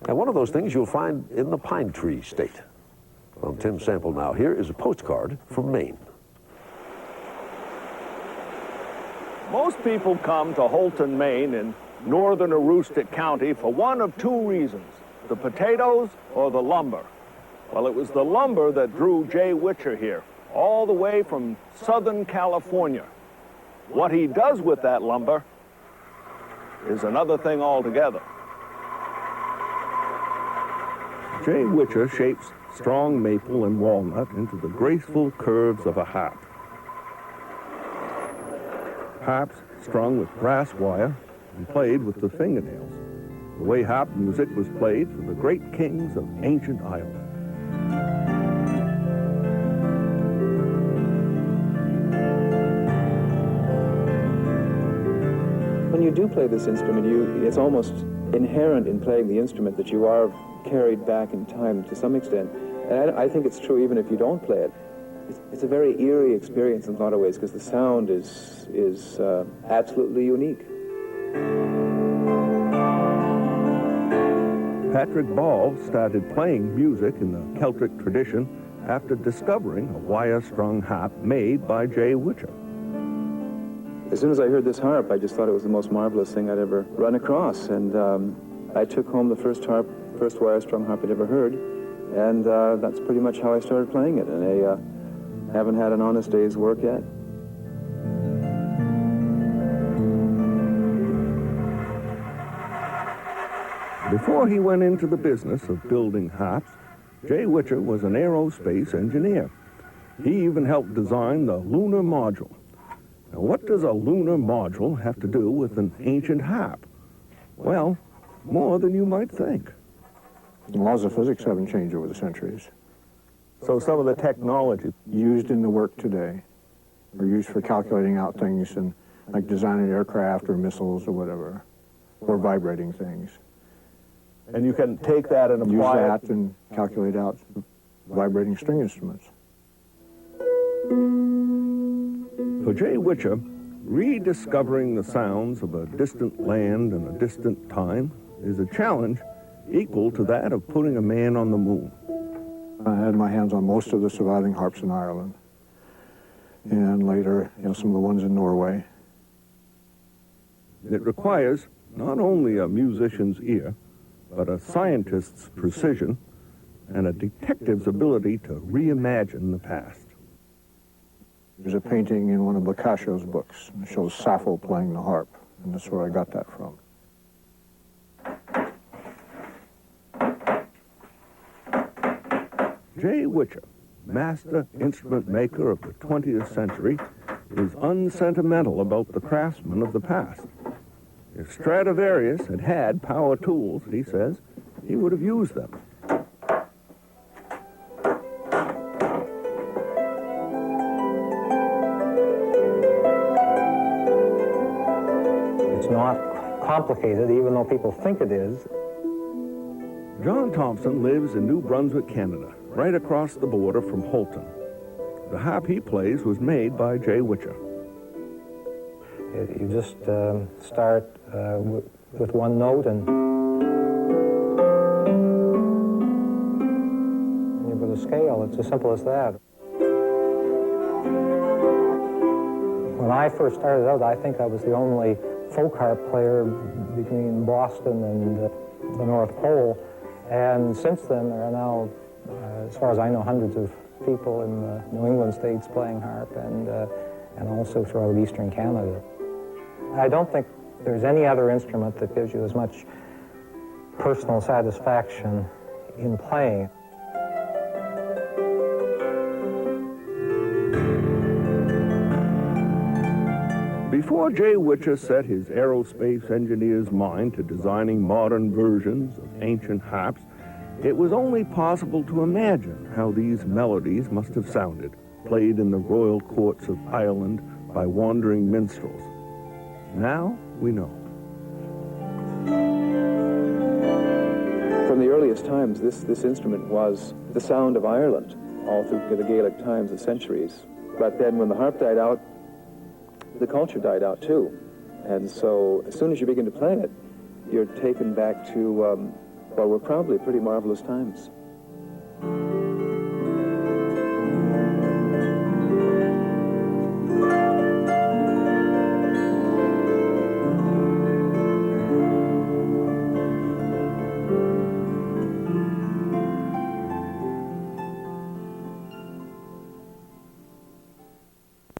And one of those things you'll find in the pine tree state. From Tim Sample now, here is a postcard from Maine. Most people come to Houlton, Maine in northern Aroostook County for one of two reasons, the potatoes or the lumber. Well, it was the lumber that drew Jay Witcher here, all the way from Southern California. What he does with that lumber is another thing altogether. Jay Witcher shapes strong maple and walnut into the graceful curves of a harp. Harps strung with brass wire and played with the fingernails, the way harp music was played for the great kings of ancient Ireland. When you do play this instrument, it's almost inherent in playing the instrument that you are carried back in time to some extent. And I think it's true even if you don't play it. It's a very eerie experience in a lot of ways because the sound is absolutely unique. Patrick Ball started playing music in the Celtic tradition after discovering a wire-strung harp made by Jay Witcher. As soon as I heard this harp, I just thought it was the most marvelous thing I'd ever run across. And I took home the first wire-strung harp I'd ever heard, and that's pretty much how I started playing it. And I haven't had an honest day's work yet. Before he went into the business of building harps, Jay Witcher was an aerospace engineer. He even helped design the lunar module. Now, what does a lunar module have to do with an ancient harp? Well, more than you might think. The laws of physics haven't changed over the centuries. So some of the technology Used in the work today are used for calculating out things and like designing aircraft or missiles or whatever, or vibrating things. and you can take that and Use apply that it. and calculate out vibrating string instruments. For Jay Witcher, rediscovering the sounds of a distant land and a distant time is a challenge equal to that of putting a man on the moon. I had my hands on most of the surviving harps in Ireland, and later, some of the ones in Norway. It requires not only a musician's ear, but a scientist's precision and a detective's ability to reimagine the past. There's a painting in one of Boccaccio's books. It shows Sappho playing the harp, and that's where I got that from. Jay Witcher, master instrument maker of the 20th century, is unsentimental about the craftsmen of the past. If Stradivarius had had power tools, he says, he would have used them. It's not complicated, even though people think it is. John Thompson lives in New Brunswick, Canada, right across the border from Houlton. The harp he plays was made by Jay Witcher. You just start with one note and you put a scale. It's as simple as that. When I first started out, I think I was the only folk harp player between Boston and the North Pole. And since then, there are now, as far as I know, hundreds of people in the New England states playing harp and also throughout eastern Canada. I don't think there's any other instrument that gives you as much personal satisfaction in playing. Before Jay Witcher set his aerospace engineer's mind to designing modern versions of ancient harps, it was only possible to imagine how these melodies must have sounded, played in the royal courts of Ireland by wandering minstrels. Now we know. From the earliest times, this instrument was the sound of Ireland, all through the Gaelic times, the centuries. But then when the harp died out, the culture died out too. And so as soon as you begin to play it, you're taken back to Well, were probably pretty marvelous times.